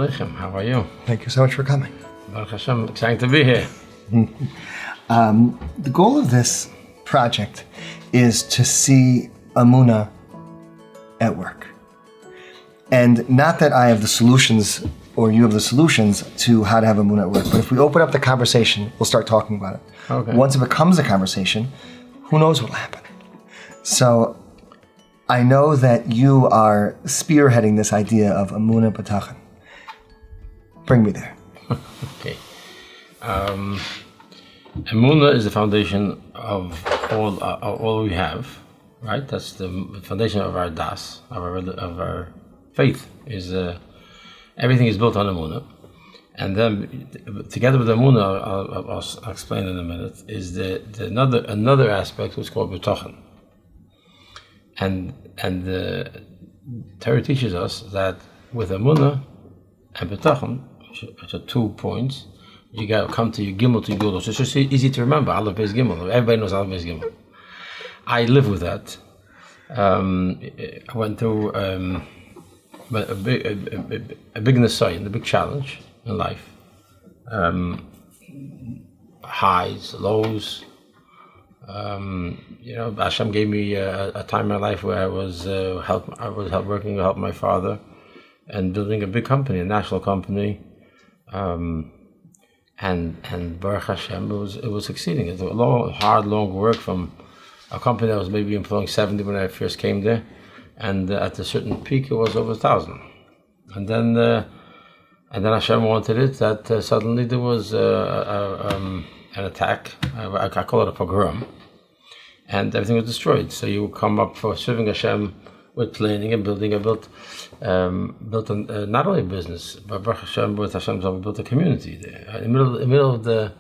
Aleichem. How are you? Thank you so much for coming. Baruch Hashem, exciting to be here. The goal of this project is to see Emunah at work. And not that I have the solutions or you have the solutions to how to have Emunah at work, but if we open up the conversation, we'll start talking about it. Okay. Once it becomes a conversation, who knows what will happen. So I know that you are spearheading this idea of Emunah and Bitachon. Bring me there. Okay. Emunah is the foundation of all we have, right? That's the foundation of our das, of our faith. Is everything is built on Emunah, and then together with Emunah, I'll explain in a minute. Is another aspect which is called Bitachon, and the Torah teaches us that with Emunah and Bitachon, which are 2 points, you got to come to your Gimel to Gimel. So it's just easy to remember. Aleph Beis Gimel. Everybody knows Aleph Beis Gimel. I live with that. I went through a big nisayon, a big challenge in life. Highs, lows. Hashem gave me a time in my life where I was working to help my father and building a big company, a national company. And Baruch Hashem, it was succeeding. It was long work from a company that was maybe employing 70 when I first came there, and at a certain peak it was over 1,000. And then Hashem wanted it that suddenly there was an attack. I call it a pogrom, and everything was destroyed. So you would come up for serving Hashem with planning and building. I built not only a business, but Baruch Hashem, with Hashem's help, we built a community there. In the middle of the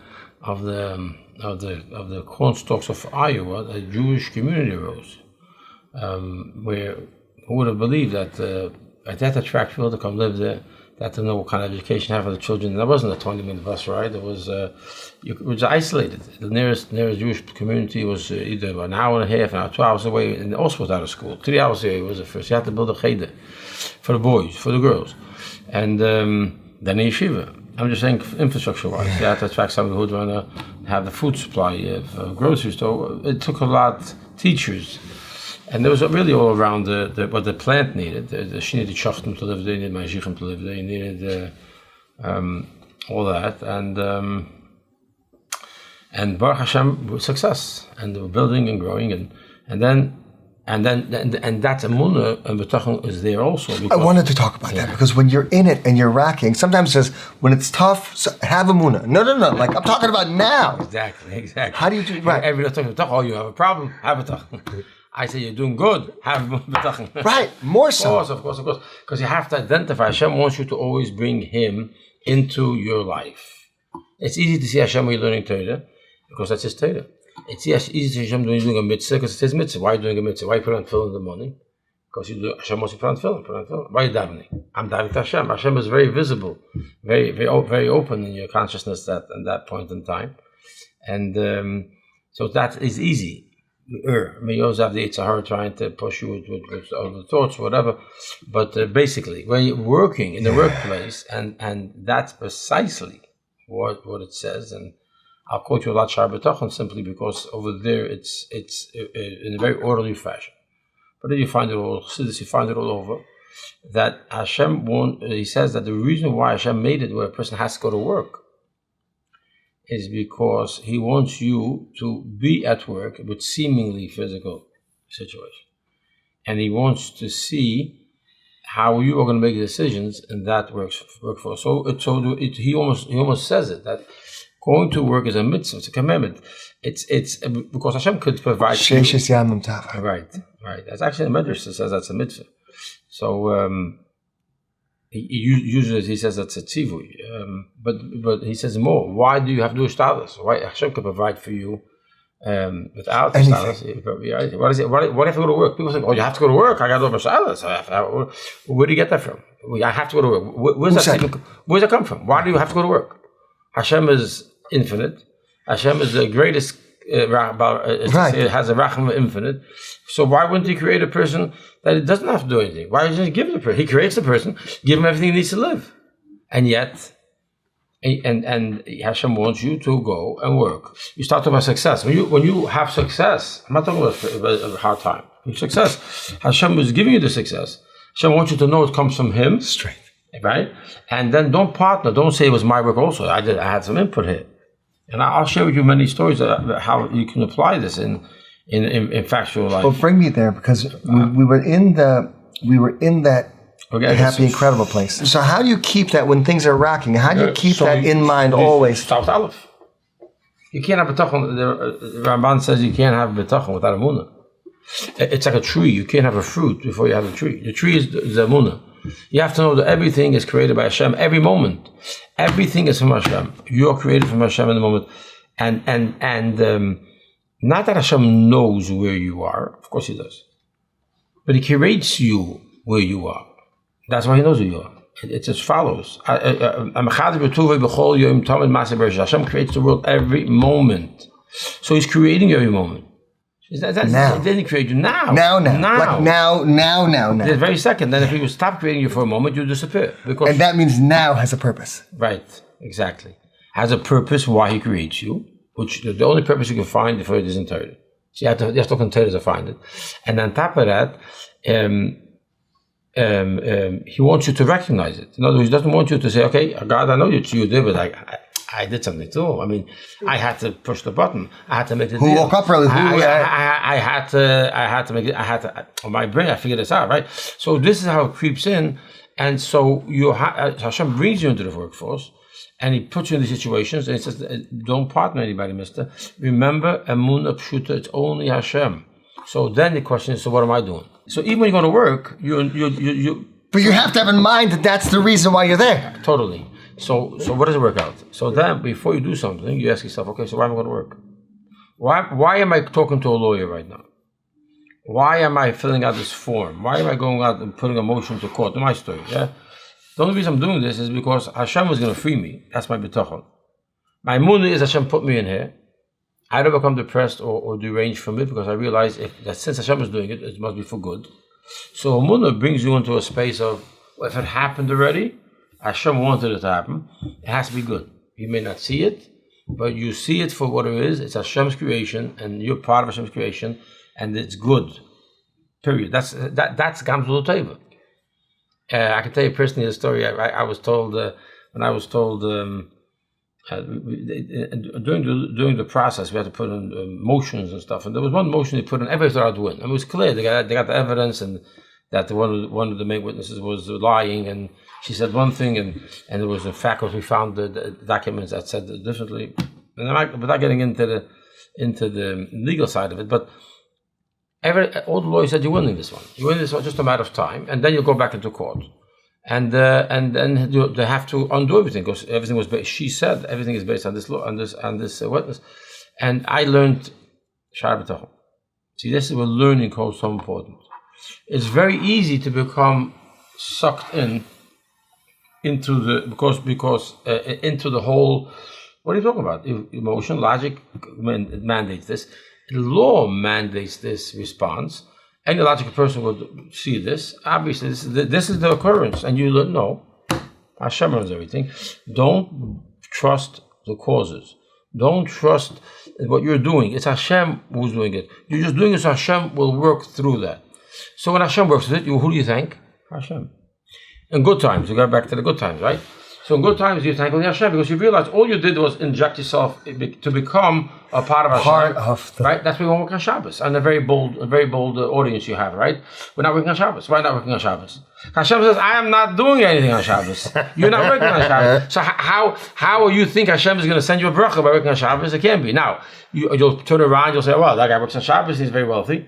corn stalks of Iowa, a Jewish community arose, where who would have believed that they had to attract people to come live there. They had to know what kind of education to have for the children. And that wasn't a 20-minute bus ride. It was isolated. The nearest Jewish community was either an hour and a half, an hour, 2 hours away, and also was out of school. 3 hours away was the first. You had to build a cheder for the boys, for the girls, and then a yeshiva. I'm just saying infrastructure-wise. You had to attract somebody who would want to have the food supply, grocery store. It took a lot, teachers. And there was really all around what the plant needed. She needed shachtim to live there, you needed ma'ashichim to live there, you needed all that. And Baruch Hashem, success. And they were building and growing. And that Emunah and Bitachon is there also. I wanted to talk about that because when you're in it and you're racking, sometimes it says, when it's tough, have Emunah. No. Like, I'm talking about now. Exactly. How do you do right? Everybody talking about Bitachon. Oh, you have a problem? Have Bitachon. I say you're doing good. Have Bitachon. Right, more so. Of course. Because you have to identify. Hashem wants you to always bring Him into your life. It's easy to see Hashem when you're learning Torah, because that's His Torah. It's easy to see Hashem when you're doing a mitzvah, because it's His mitzvah. Why are you doing a mitzvah? Why are you putting on tefillin in the morning? Because Hashem wants you to put on tefillin. Why are you davening? I'm davening to Hashem. Hashem is very visible, very, very, very open in your consciousness at that point in time. And so that is easy. You always have the Yitzhahara trying to push you with other thoughts, whatever. But basically, when you're working in the workplace, and that's precisely what it says. And I'll quote you a lot, Shar Bitachon, simply because over there it's in a very orderly fashion. But then you find it all over. That Hashem he says that the reason why Hashem made it where a person has to go to work is because He wants you to be at work with seemingly physical situation. And He wants to see how you are going to make decisions in that workforce. So He almost says it, that going to work is a mitzvah, it's a commandment. It's because Hashem could provide you. Right. That's actually the Medrash that says that's a mitzvah. So he says that's a tzivui, but he says more. Why do you have to do a status? Why Hashem can provide for you without a status? What is it? Why do you have to go to work? People say, "Oh, you have to go to work. I got to do a status." Where do you get that from? I have to go to work. Where's that come from? Why do you have to go to work? Hashem is infinite. Hashem is the greatest. It has a racham infinite. So why wouldn't He create a person that it doesn't have to do anything? Why doesn't He give the person? He creates the person, give him everything he needs to live. And yet, and Hashem wants you to go and work. You start talking about success. When you have success, I'm not talking about a hard time. Success, Hashem is giving you the success. Hashem wants you to know it comes from Him. Strength. Right? And then don't partner. Don't say it was my work also. I had some input here. And I'll share with you many stories about how you can apply this in factual life. Well, bring me there, because we were in that happy, incredible place. So how do you keep that when things are rocking? How do you keep that in mind always? Start with Aleph. You can't have Bitachon. The Ramban says you can't have Bitachon without Emunah. It's like a tree. You can't have a fruit before you have a tree. The tree is the Emunah. You have to know that everything is created by Hashem every moment. Everything is from Hashem. You are created from Hashem in the moment. And not that Hashem knows where you are. Of course He does. But He creates you where you are. That's why He knows who you are. It's as follows. Hashem creates the world every moment. So He's creating you every moment. Now. Then He created you now. Now. Like now. The very second. Then if He would stop creating you for a moment, you disappear. And that means now has a purpose. Right. Exactly. Has a purpose why He creates you, which the only purpose you can find for it is in Torah. So you have to look in Torah to find it. And on top of that, He wants you to recognize it. In other words, He doesn't want you to say, okay, God, I know you did, but I did something too. I mean, I had to push the button. I had to make the deal. Who woke up early? I had to make it. On my brain, I figured this out, right? So this is how it creeps in. And so Hashem brings you into the workforce, and He puts you in the situations, and He says, don't partner anybody, mister. Remember, Emunah Pshuta, it's only Hashem. So then the question is, so what am I doing? So even when you go to work, you but you have to have in mind that that's the reason why you're there. Totally. So what does it work out? So then, before you do something, you ask yourself, okay, so why am I going to work? Why am I talking to a lawyer right now? Why am I filling out this form? Why am I going out and putting a motion to court? My story, yeah? The only reason I'm doing this is because Hashem was going to free me. That's my bitachon. My emunah is Hashem put me in here. I don't become depressed or deranged from it, because I realize that since Hashem is doing it, it must be for good. So emunah brings you into a space of, well, if it happened already, Hashem wanted it to happen, it has to be good. You may not see it, but you see it for what it is. It's Hashem's creation, and you're part of Hashem's creation, and it's good. Period. That's Gamzul Teva. I can tell you personally a story. I was told when I was told during the process, we had to put in motions and stuff, and there was one motion they put in. Everybody thought I'd win. And it was clear they got the evidence, and that one of the main witnesses was lying, and she said one thing, and there was, in fact, we found the documents that said it differently. And without getting into the legal side of it, but all the lawyers said, you're winning this one. You win this one, just a matter of time, and then you'll go back into court. And then they have to undo everything, because everything was based, she said everything is based on this law, on this witness. And I learned Shara B'tachon. See, this is where learning is so important. It's very easy to become sucked into the whole. What are you talking about? Emotion, logic mandates this. The law mandates this response. Any logical person would see this. Obviously, this is the occurrence, and you know, Hashem runs everything. Don't trust the causes. Don't trust what you're doing. It's Hashem who's doing it. You're just doing it so Hashem will work through that. So when Hashem works with it, who do you thank? Hashem. In good times, you go back to the good times, right? So in good times, you thank only Hashem, because you realize all you did was inject yourself to become a part of Hashem. Right? That's why we work on Shabbos, and a very bold audience you have, right? We're not working on Shabbos. Why not working on Shabbos? Hashem says, I am not doing anything on Shabbos. You're not working on Shabbos. So how will you think Hashem is going to send you a bracha by working on Shabbos? It can't be. Now, you'll turn around, you'll say, well, that guy works on Shabbos, he's very wealthy.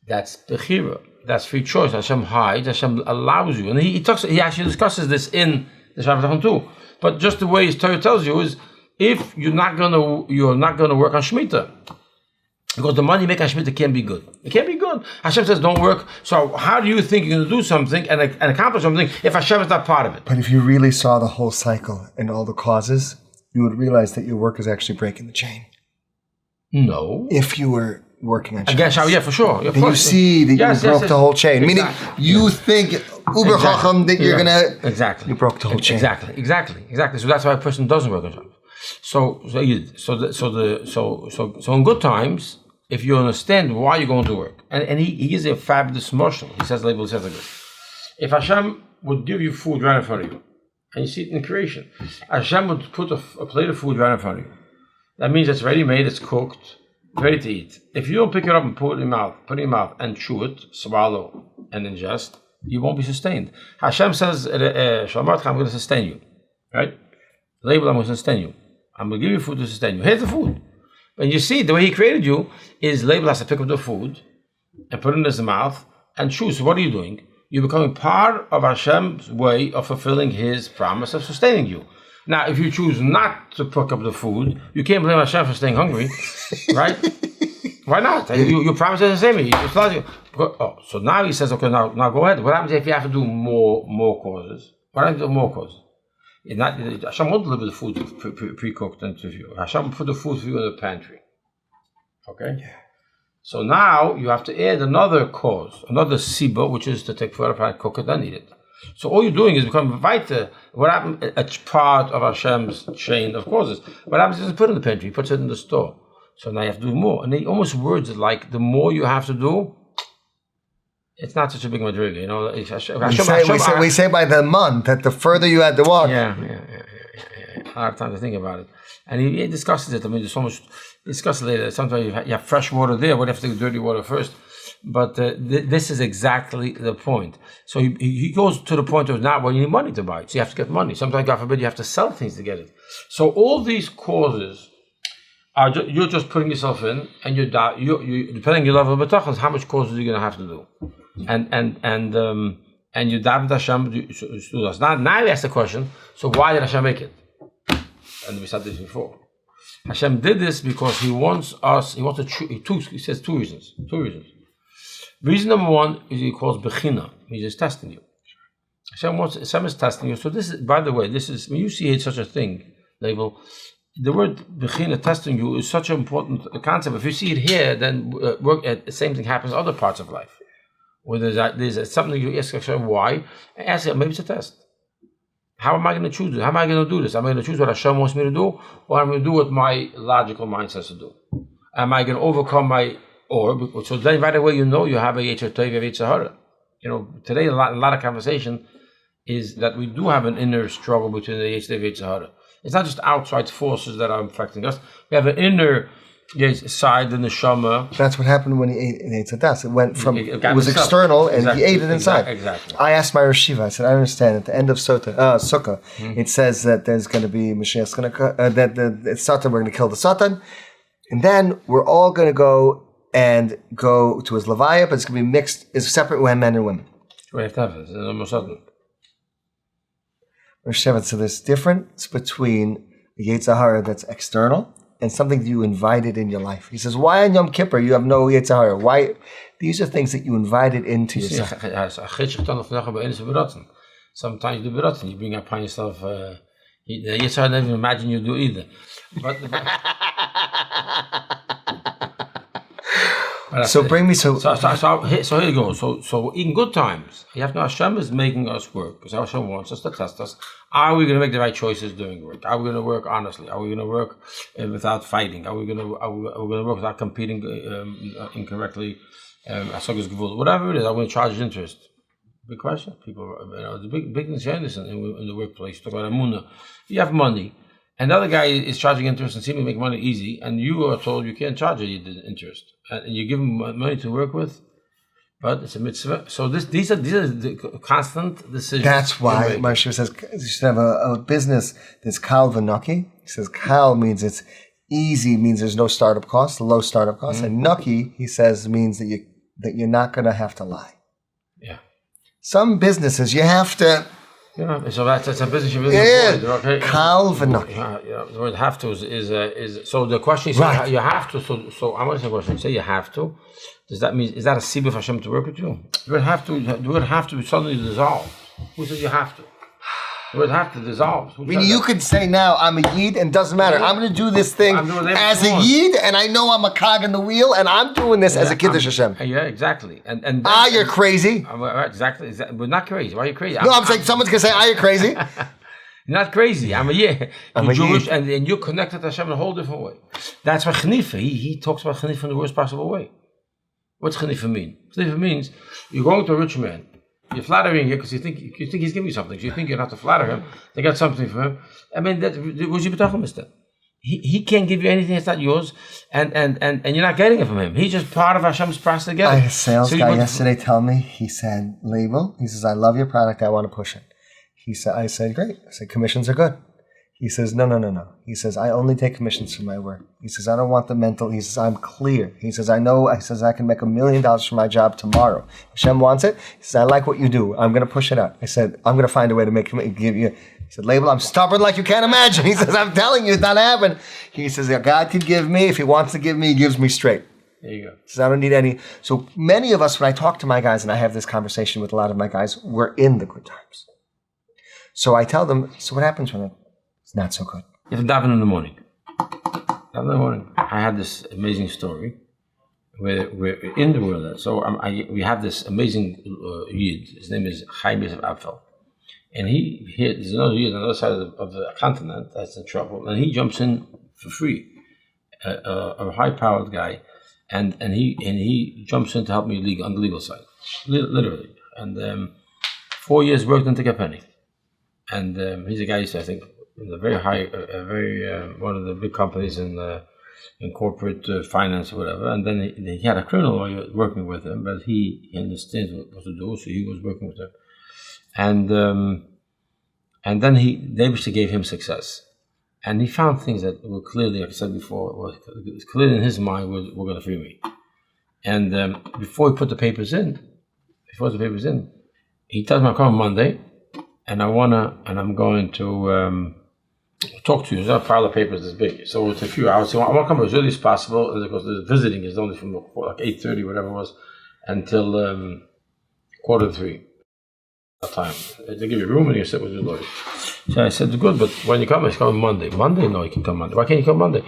That's bechira. That's free choice. Hashem hides, Hashem allows you. And he actually discusses this in the Shabbat Bitachon too. But just the way his Torah tells you is, if you're not gonna work on Shemitah, because the money you make on Shemitah can't be good. It can't be good. Hashem says don't work. So how do you think you're gonna do something and accomplish something if Hashem is not part of it? But if you really saw the whole cycle and all the causes, you would realize that your work is actually breaking the chain. No. If you were working on Shabbos. Again, yeah, for sure. Then you see that you broke the whole chain. Exactly. Meaning, you think uber chacham that you're gonna exactly. You broke the whole chain. Exactly. So that's why a person doesn't work on Shabbos. So in good times, if you understand why you're going to work, and he gives a fabulous motion. He says, Laibel says like this: if Hashem would give you food right in front of you, and you see it in creation, Hashem would put a plate of food right in front of you. That means it's ready made, it's cooked, ready to eat. If you don't pick it up and put it in your mouth, and chew it, swallow, and ingest, you won't be sustained. Hashem says, Sholom Mordechai, I'm going to sustain you. Right? Laibel, I'm going to sustain you. I'm going to give you food to sustain you. Here's the food. And you see, the way he created you is Laibel has to pick up the food and put it in his mouth and chew. So what are you doing? You're becoming part of Hashem's way of fulfilling his promise of sustaining you. Now, if you choose not to pick up the food, you can't blame Hashem for staying hungry, right? Why not? You promised the same. So now he says, okay, now go ahead. What happens if you have to do more causes? What happens if you do more causes? Hashem won't deliver the food pre-cooked into you. Hashem will put the food for you in the pantry. Okay? Yeah. So now you have to add another cause, another siba, which is to take food and cook it and eat it. So all you're doing is become weiter. What happens? It's part of Hashem's chain of causes. What happens is he put it in the pantry, he puts it in the store. So now you have to do more. And he almost words it like the more you have to do, it's not such a big madriga, you know. We say by the month that the further you had to walk. Yeah. I have time to think about it. And he discusses it. I mean, there's so much. Discuss it later. Sometimes you have fresh water there. What if you have to do dirty water first? But this is exactly the point. So he goes to the point of not you need money to buy it. So you have to get money. Sometimes, God forbid, you have to sell things to get it. So all these causes are you're just putting yourself in, and you depending on your level of bitachon, how much causes you're going to have to do, and you daven Hashem do this. Now you ask the question: so why did Hashem make it? And we said this before. Hashem did this because He wants us. He wants to. He says two reasons. Reason number one is He calls bechina. He's just testing you. Hashem is testing you. So this is, by the way, this is when you see such a thing, Laibel. The word bechina, testing you, is such an important concept. If you see it here, then the same thing happens in other parts of life. Where there's something you ask Hashem why, and ask Him, maybe it's a test. How am I going to choose it? How am I going to do this? Am I going to choose what Hashem wants me to do, or am I going to do what my logical mind says to do? Am I going to overcome so then right away you know you have a Yetzer Tov, you have a Yetzer Hara. You know, today a lot of conversation is that we do have an inner struggle between the Yetzer Tov and Yetzer Hara. It's not just outside forces that are affecting us. We have an inner side, the neshama. That's what happened when he ate Tzaddas. It went from it was external, and he ate it inside. Exactly. I asked my Rosh Yeshiva. I said, I understand. At the end of Sukkah, it says that there's going to be Mashiach's going to that Satan. We're going to kill the Satan, and then we're all going to go to his levaya, but it's going to be mixed. It's separate men and women. We have to have it. It's almost sudden. So there's difference between the Yetzer Hara that's external and something that you invited in your life. He says, why on Yom Kippur you have no Yetzer Hara? Why? These are things that you invited into yourself. Sometimes you do berotzen. You bring upon yourself. The Yetzer Hara never imagine you do either. So bring me so here you go. So in good times, you have to know Hashem is making us work because Hashem wants us to test us. Are we going to make the right choices during work? Are we going to work honestly? Are we going to work without fighting? Are we going to work without competing incorrectly? Whatever it is, are we going to charge interest? Big question. People, the big incentive in the workplace. Talk about Emunah. You have money. Another guy is charging interest and seeming to make money easy, and you are told you can't charge the interest, and you give him money to work with, but it's a mitzvah. So these are the constant decisions. That's why my Shiva says you should have a business that's kal v'naki. He says kal means it's easy, means there's no startup costs, low startup costs, and naki, he says, means that you're not going to have to lie. Yeah. Some businesses you have to. Yeah, so that's a business you're avoid, okay? Kal v'naki. Yeah, the word have to is so the question is right. You have to. So I'm asking a question. You say you have to. Does that mean is that a sibah for Hashem to work with you? The word have to be suddenly dissolved. Who says you have to? It would have to dissolve. I mean, you could say now, I'm a Yid and it doesn't matter. I'm going to do this thing as a Yid and I know I'm a cog in the wheel and I'm doing this as a Kiddush Hashem. Yeah, exactly. And you're crazy. Exactly. But not crazy. Why are you crazy? I'm saying someone's going to say, you're crazy. You're not crazy. I'm Jewish and you're connected to Hashem in a whole different way. That's why Chnifa, he talks about Chnifa in the worst possible way. What's Chnifa mean? Chnifa means you're going to a rich man. You're flattering him because you think he's giving you something. So you think you have to flatter him to get something from him. I mean, what's your bitachon, mister? He can't give you anything that's not yours, and you're not getting it from him. He's just part of Hashem's process to get it. I had a sales guy yesterday tell me, he said, Laibel, he says, I love your product, I want to push it. I said, great. I said, commissions are good. He says, no. He says, I only take commissions for my work. He says, I don't want the mental. He says, I'm clear. He says, I can make $1 million for my job tomorrow. Hashem wants it. He says, I like what you do. I'm going to push it out. I said, I'm going to find a way to give you. He said, Laibel, I'm stubborn like you can't imagine. He says, I'm telling you, it's not happening. He says, God can give me. If he wants to give me, he gives me straight. There you go. He says, I don't need any. So many of us, when I talk to my guys, and I have this conversation with a lot of my guys, we're in the good times. So I tell them, so what happens when it's not so good? You have to daven in the morning. I had this amazing story where we're in the world. So we have this amazing Yid. His name is Chaim of Apfel. And there's another Yid on the other side of the continent that's in trouble. And he jumps in for free. A high-powered guy. And he jumps in to help me on the legal side. Literally. And 4 years worked into a penny. And he's a guy, I think, in a very high, one of the big companies in corporate finance or whatever. And then he had a criminal lawyer working with him, but he understands what to do, so he was working with him. And then they basically gave him success. And he found things that were clearly, like I said before, was clearly in his mind were going to free me. And before he put the papers in, he tells me I'm coming Monday. And I'm going to talk to you. There's a pile of papers this big. So it's a few hours. So I want to come as early as possible because the visiting is only from like 8:30, whatever it was, until 2:45. Time. They give you a room and you sit with your lawyer. So I said, good, but when you come, it's coming Monday. Monday? No, you can come Monday. Why can't you come Monday?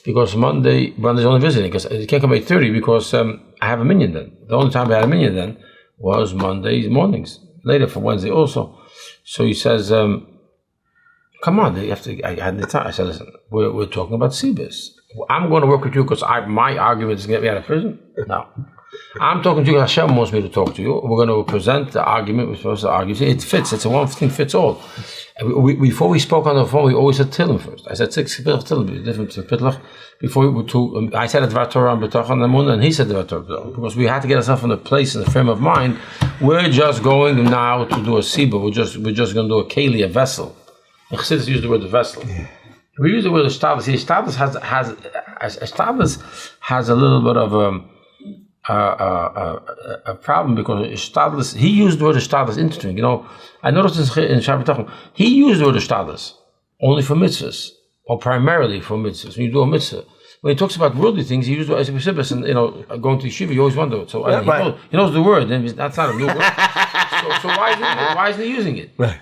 Because Monday's only visiting. Because you can't come 8:30 because I have a minyan then. The only time I had a minyan then was Monday mornings. Later for Wednesday also. So he says, come on, I had the time. I said, listen, we're talking about Sibis. I'm going to work with you because my argument is to get me out of prison. No. I'm talking to you because Hashem wants me to talk to you. We're going to present the argument we're supposed to argue. See, it fits. It's a one thing fits all. Before we spoke on the phone, we always said Tillim first. I said 6 Tillim, different Pitlach. Before we to, I said the Torah and Bitachon and Emunah, and he said the Torah, because we had to get ourselves in a place, in the frame of mind. We're just going now to do a Siba. We're just going to do a Keli, a vessel. And Chassidus use the word vessel. Yeah. We use the word Shtadlis. Shtadlis has a little bit of a problem because Shtadlis, he used the word Shtadlis interesting. You know, I noticed in Shabbat he used the word Shtadlis only for mitzvahs, or primarily for mitzvahs. When you do a mitzvah, when he talks about worldly things, he uses the word as and going to yeshiva, you always wonder. So yeah, he knows the word, and that's not a new word. so why isn't he using it? Right.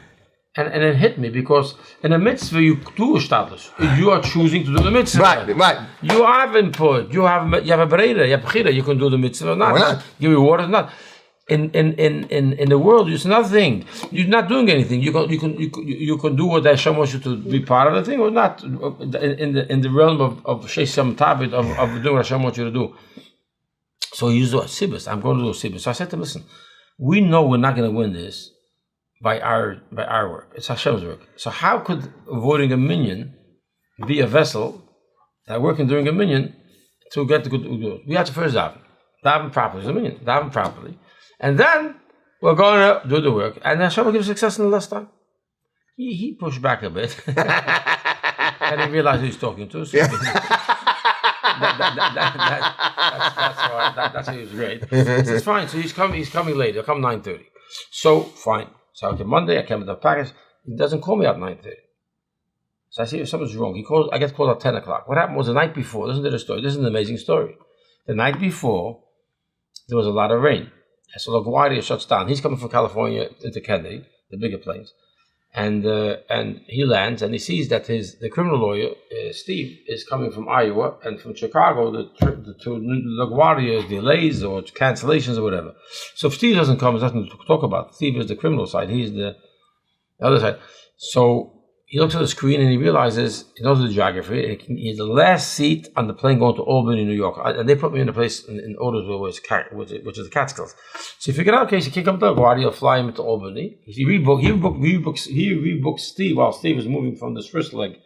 And it hit me because in a mitzvah you do a shtadlus. You are choosing to do the mitzvah. Right. You have input. You have a bereda. You have bechira. You can do the mitzvah or not. Give reward or not. In the world, it's another thing. You're not doing anything. You can do what Hashem wants you to be part of the thing or not. In the realm of sheisam tabit of doing what Hashem wants you to do. So he used the sibus. I'm going to do a sibus. So I said to him, listen, we know we're not going to win this by our work. It's Hashem's work. So how could avoiding a minyan be a vessel that working during a minyan to get the good? We have to first daven properly. It's a minyan, daven properly, and then we're going to do the work. And Hashem will give success in the last time. He pushed back a bit, and he realized who he's talking to. So that's why he was great. It's fine. So he's coming later. He'll come 9:30. So fine. So okay, Monday I came with the package. He doesn't call me at 9:30. So I see if something's wrong. I get called at 10 o'clock. What happened was the night before. Listen to the story. This is an amazing story. The night before, there was a lot of rain. So LaGuardia shuts down. He's coming from California into Kennedy, the bigger planes. And he lands and he sees that the criminal lawyer Steve is coming from Iowa, and from Chicago to LaGuardia delays or cancellations or whatever. So if Steve doesn't come, there's nothing to talk about. Steve is the criminal side, he's the other side. So he looks at the screen and he realizes he knows the geography. He's the last seat on the plane going to Albany, New York. And they put me in a place in Otisville, which is the Catskills. So he figured out, okay, so he can't come to LaGuardia, he'll fly him to Albany. He rebooks Steve while Steve is moving from this first leg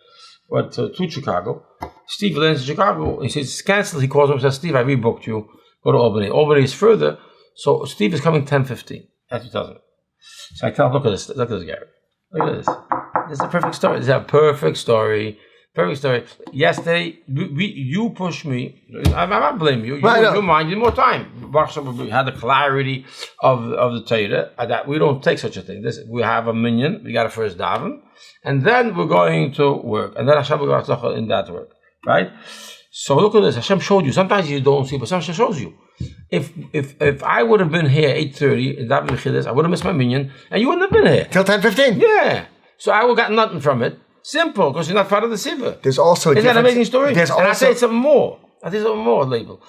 to Chicago. Steve lands in Chicago. He says, it's canceled. He calls him and says, Steve, I rebooked you. Go to Albany. Albany is further. So Steve is coming 10:15. That's what he tells me. So I tell him, look at this. Look at this, Gary. Look at this. This is a perfect story. This is a perfect story. Perfect story. Yesterday, you pushed me. I'm not blaming you. You minded more time. We had the clarity of the Torah that we don't take such a thing. We have a minyan. We got to first daven, and then we're going to work, and then Hashem will go in that work, right? So look at this. Hashem showed you. Sometimes you don't see, but Hashem shows you. If I would have been here 8:30 in daven Chiddush, I would have missed my minyan, and you wouldn't have been here till 10:15. Yeah. So I would have got nothing from it. Simple, because you're not part of the Sibba. There's also Isn't that an amazing story? There's I'll tell you something more. Laibel.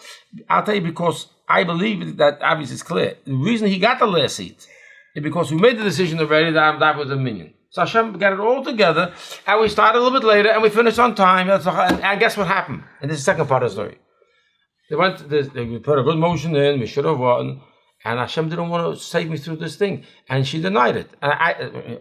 I'll tell you, because I believe that obviously it's clear. The reason he got the last seat is because we made the decision already that was a minyan. So Hashem got it all together, and we started a little bit later, and we finished on time. And guess what happened? And this is the second part of the story. They put a good motion in, we should have won, and Hashem didn't want to save me through this thing, and she denied it. And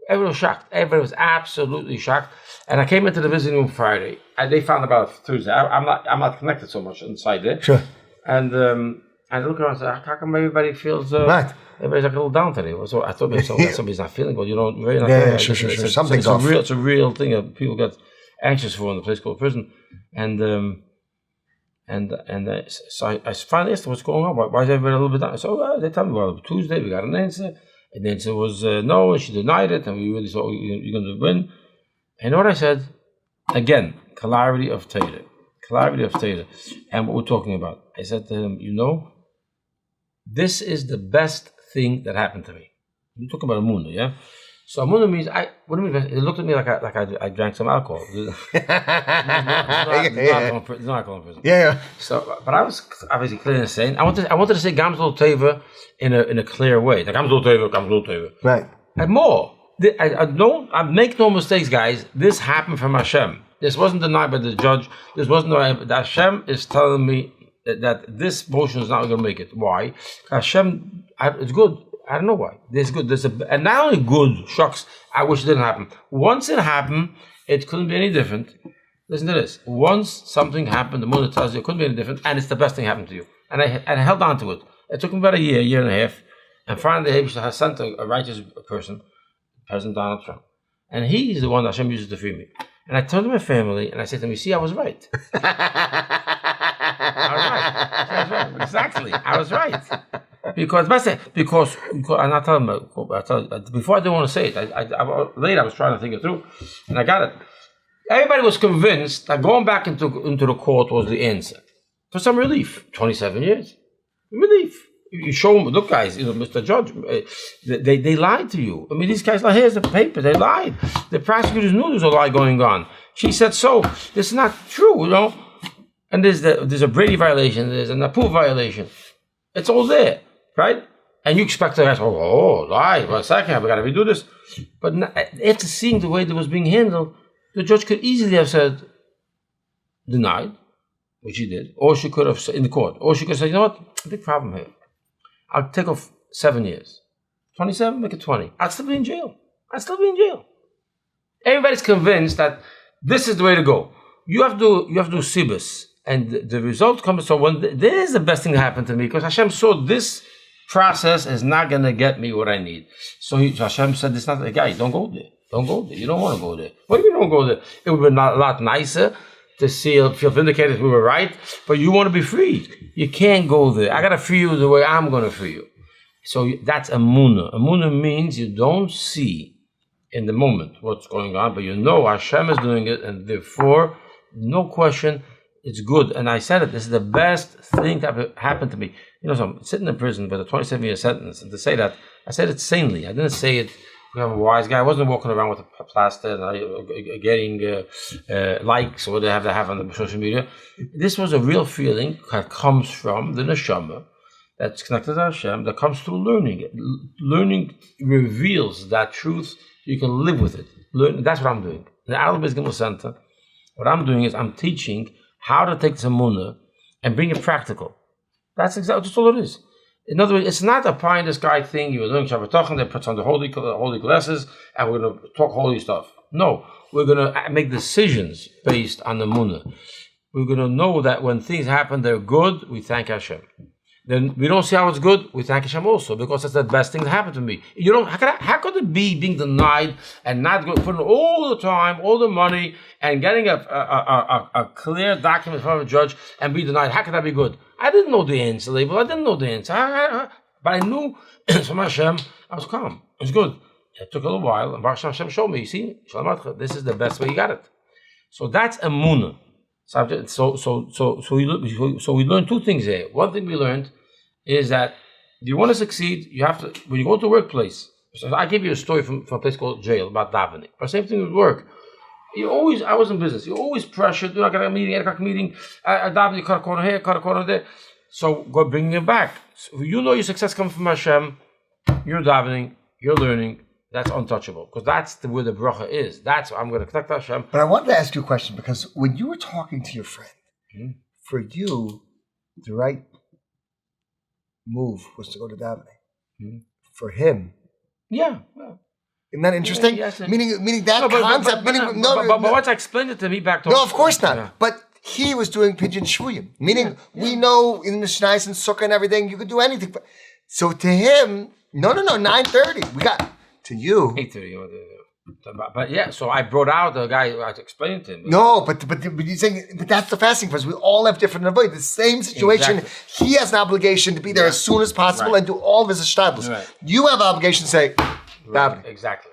everyone was shocked. Everybody was absolutely shocked. And I came into the visiting room Friday, and they found about Thursday. I'm not connected so much inside there. Sure. And I look around and say, how come everybody feels right? Everybody's like a little down today. So I thought maybe somebody's not feeling well. Really not sure. Something's off. It's a real thing that people get anxious for in a place called prison. So I finally asked them what's going on. Why is everybody a little bit down? So they tell me, well, Tuesday we got an answer. And the answer was no, and she denied it, and we really thought you're going to win. And you know what I said? Again, clarity of Torah. And what we're talking about. I said to him, this is the best thing that happened to me. You talk about Emunah, yeah? So Emunah means, what do you mean? It looked at me like I drank some alcohol. There's no alcohol in prison. Yeah. So, but I was obviously clear and saying, I wanted to say Gamzol Teva in a clear way. Like Gamzol Teva. Right. And more. I make no mistakes, guys. This happened from Hashem. This wasn't denied by the judge. This wasn't denied. Hashem is telling me that this motion is not going to make it. Why? Hashem, it's good. I don't know why. There's good. And not only good, shucks, I wish it didn't happen. Once it happened, it couldn't be any different. Listen to this. Once something happened, the Emunah tells you it couldn't be any different, and it's the best thing happened to you. And I held on to it. It took me about a year and a half, and finally Hashem has sent a righteous person, President Donald Trump. And he's the one that Hashem uses to free me. And I told my family, and I said to them, you see, I was right. I was right. Exactly. I was right. Because and I tell them, before I didn't want to say it, later I was trying to think it through, and I got it. Everybody was convinced that going back into the court was the answer. For some relief. 27 years. Relief. You show them, look guys, Mr. Judge, they lied to you. I mean, these guys, here's the paper, they lied. The prosecutors knew there was a lie going on. She said so. This is not true, And there's a Brady violation, there's an Apu violation. It's all there, right? And you expect the guys, lie, 1 second, we got to redo this. But after seeing the way that was being handled, the judge could easily have said, denied, which he did, or she could have said in the court, or she could have said, you know what, big problem here. I'll take off 7 years. 27, make it 20. I'd still be in jail. Everybody's convinced that this is the way to go. You have to do Sibus. And the result comes, so when this is the best thing that happened to me, because Hashem saw this process is not going to get me what I need. So Hashem said, this not the guy, don't go there. You don't want to go there. What do you mean don't go there? It would be a lot nicer to feel vindicated we were right, but you want to be freed. You can't go there. I got to free you the way I'm going to free you. So that's Emunah. Emunah means you don't see in the moment what's going on, but you know Hashem is doing it, and therefore, no question, it's good. And I said it, this is the best thing that happened to me. So I'm sitting in prison with a 27-year sentence, and to say that, I said it sanely. I didn't say it I'm a wise guy. I wasn't walking around with a plaster and getting likes or whatever they have on the social media. This was a real feeling that comes from the neshama that's connected to Hashem, that comes through learning. Learning reveals that truth. You can live with it. That's what I'm doing. In the Laibel Gimel Center, what I'm doing is I'm teaching how to take this emunah and bring it practical. That's all it is. In other words, it's not a pie in the sky thing. You're doing Shabbat Tachan, they put on the holy glasses, and we're going to talk holy stuff. No, we're going to make decisions based on the emunah. We're going to know that when things happen, they're good. We thank Hashem. Then we don't see how it's good. We thank Hashem also, because that's the best thing that happened to me. You don't. How could it be being denied and not putting all the time, all the money, and getting a clear document from a judge and be denied? How could that be good? I didn't know the answer, Laibel. I didn't know the answer. But I knew from Hashem, I was calm. It was good. It took a little while, and Baruch Hashem showed me. You see, Sholom Mordechai, this is the best way you got it. So that's emunah. So we learned two things here. One thing we learned is that if you want to succeed, you have to, when you go to a workplace. So I give you a story from a place called jail about davening. But same thing with work. I was in business. You're always pressured. You're not going to meeting, 8 o'clock meeting. I daven, you cut a corner here, cut a corner there. So God bringing it back. So you know your success comes from Hashem. You're davening. You're learning. That's untouchable, because that's where the bracha is. That's what I'm going to connect to Hashem. But I wanted to ask you a question, because when you were talking to your friend, for you, the right move was to go to davening. For him, yeah. Isn't that interesting? Yes. Meaning that concept. But once I explained it to me back to no, of course not. Yeah. But he was doing pidyon shvuyim, meaning we know in the Mishnayos and Sukkah and everything you could do anything. So to him, no, 9:30. We got to you. 8:30. But yeah, so I brought out the guy. I explained to him. No, but you're saying, but that's the fasting for us. We all have different avoid. The same situation. Exactly. He has an obligation to be there as soon as possible and do all of his ishtadlus. Right. You have an obligation to say, davening. Exactly.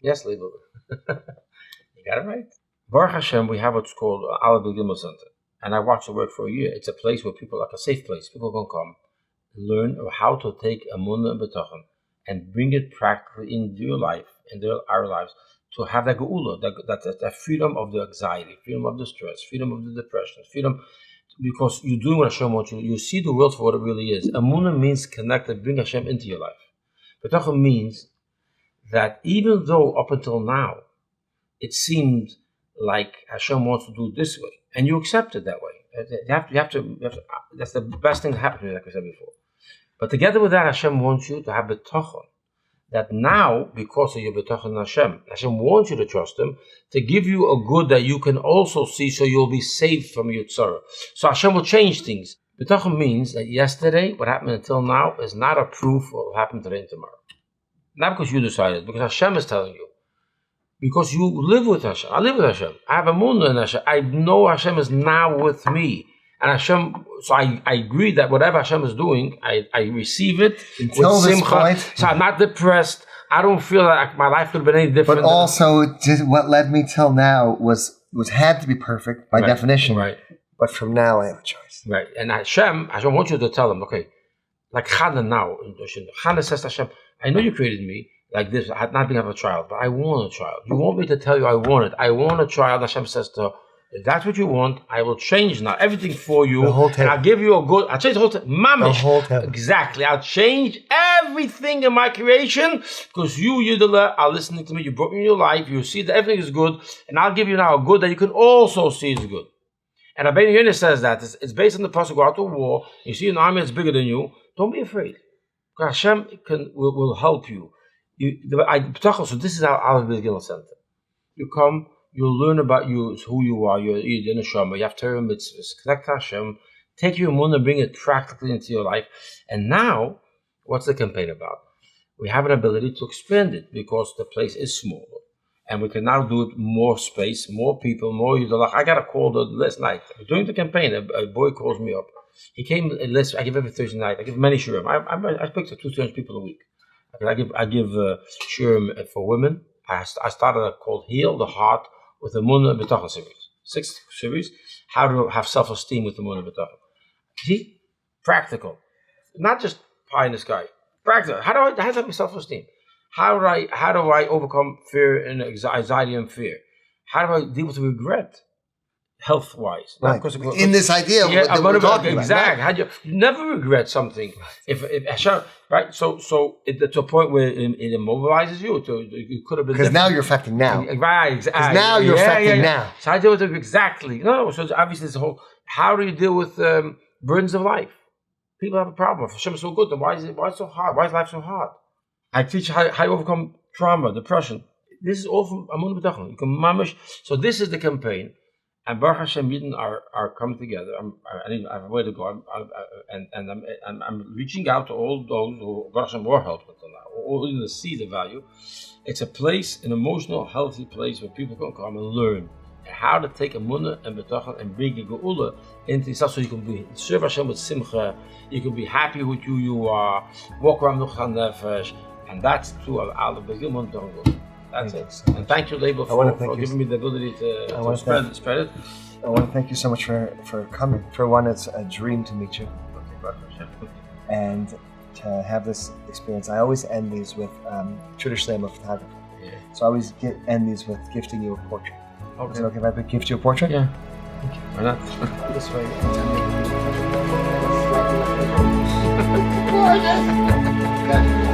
Yes, Laibel. You got it right. Baruch Hashem, we have what's called Laibel Gimel Center, and I watched it work for a year. It's a place where people, like a safe place, people can come, learn how to take Emunah and Bitachon and bring it practically into your life, our lives, to have that geula, that freedom of the anxiety, freedom of the stress, freedom of the depression, freedom, because you're doing what Hashem wants you. You see the world for what it really is. Emunah means connect and bring Hashem into your life. Bitachon means that even though up until now it seemed like Hashem wants to do it this way, and you accept it that way, you have to. That's the best thing that happened to me, like I said before. But together with that, Hashem wants you to have bitachon. That now, because of your bitachon in Hashem wants you to trust Him, to give you a good that you can also see, so you'll be saved from your tzara. So Hashem will change things. Bitachon means that yesterday, what happened until now, is not a proof of what will happen today and tomorrow. Not because you decided, because Hashem is telling you. Because you live with Hashem. I live with Hashem. I have Emunah in Hashem. I know Hashem is now with me. And Hashem, so I agree that whatever Hashem is doing, I receive it until with this simcha. point. So I'm not depressed. I don't feel like my life could have been any different. But also, what led me till now was had to be perfect by definition. Right. But from now, I have a choice. Right. And Hashem wants you to tell Him, okay, like Chana now. Chana says to Hashem, I know you created me like this, not being a child, but I want a child. You want me to tell you I want it. I want a child. Hashem says to her, if that's what you want, I will change now everything for you. The whole table. And I'll give you a good. I'll change the whole table. Mamish. The whole table. Exactly. I'll change everything in my creation because you, Yudala, are listening to me. You brought me in your life. You see that everything is good, and I'll give you now a good that you can also see is good. And Rabbeinu Yonah says that it's based on the process. Go out to war. You see an army that's bigger than you. Don't be afraid. Because Hashem will help you. So this is our Laibel Gimel Center. You come, you'll learn about who you are. You're in a neshama. You have Torah mitzvahs. Connect to Hashem. Take your emunah and bring it practically into your life. And now, what's the campaign about? We have an ability to expand it because the place is smaller. And we can now do it more space, more people, more yudalach. I got a call last night. During the campaign, a boy calls me up. He came and listen. I give every Thursday night. I give many shurim. I speak to 200 people a week. I give shurim for women. I started a called Heal the Heart with the Emunah and Bitachon series. 6 series. How to have self-esteem with the Emunah and Bitachon. See? Practical. Not just pie in the sky. Practical. How do I have self-esteem? How do I overcome fear and anxiety and fear? How do I deal with regret, health-wise? Right. In this idea, that we're talking about. Exactly. How do you never regret something? If Hashem, right? So to a point where it immobilizes you. You could have been because now you're affecting now. Right. Exactly. Because now you're affecting now. So I deal with it exactly. No. So it's obviously this whole. How do you deal with burdens of life? People have a problem. If Hashem is so good, then why is it so hard? Why is life so hard? I teach how you overcome trauma, depression. This is all from Emunah and Bitachon. You can mamish. So this is the campaign, and Baruch Hashem Yidden are coming together. I have a way to go. I'm reaching out to all those who Baruch Hashem more help with now, or even to see the value. It's a place, an emotional, healthy place where people can come and learn how to take Emunah and Bitachon and bring a geula into yourself, so you can serve Hashem with simcha. You can be happy with who you are. Walk around Nuchan Nefesh. And that's true of all of the human tongue. That's it. And thank you, Laibel, for giving me the ability to spread it. I want to thank you so much for coming. For one, it's a dream to meet you. And to have this experience. I always end these with traditional photography. Yeah. So I always end these with gifting you a portrait. Okay. Is it okay if I gift you a portrait? Yeah. Thank you. Why not? This way. Gorgeous!